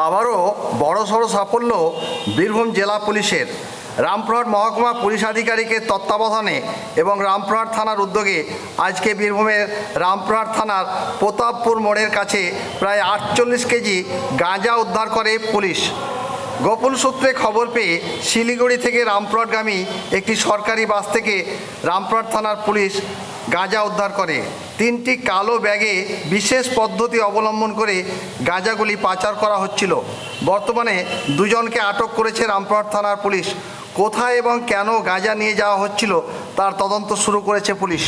আবারও বড়সড় সাফল্য বীরভূম জেলা পুলিশের। রামপুরহাট মহকুমা পুলিশ আধিকারিকের তত্ত্বাবধানে এবং রামপুরহাট থানার উদ্যোগে আজকে বীরভূমের রামপুরহাট থানার প্রতাপপুর মোড়ের কাছে প্রায় 48 কেজি গাঁজা উদ্ধার করে পুলিশ। গোপন সূত্রে খবর পেয়ে শিলিগুড়ি থেকে রামপুরহাটগামী একটি সরকারি বাস থেকে রামপুরহাট থানার পুলিশ গাঁজা উদ্ধার করে। 3টি কালো ব্যাগে বিশেষ পদ্ধতি অবলম্বন করে গাঁজাগুলি পাচার করা হচ্ছিল। বর্তমানে 2 জনকে আটক করেছে রামপুরহাট থানার পুলিশ। কোথায় এবং কেন গাঁজা নিয়ে যাওয়া হচ্ছিল তার তদন্ত শুরু করেছে পুলিশ।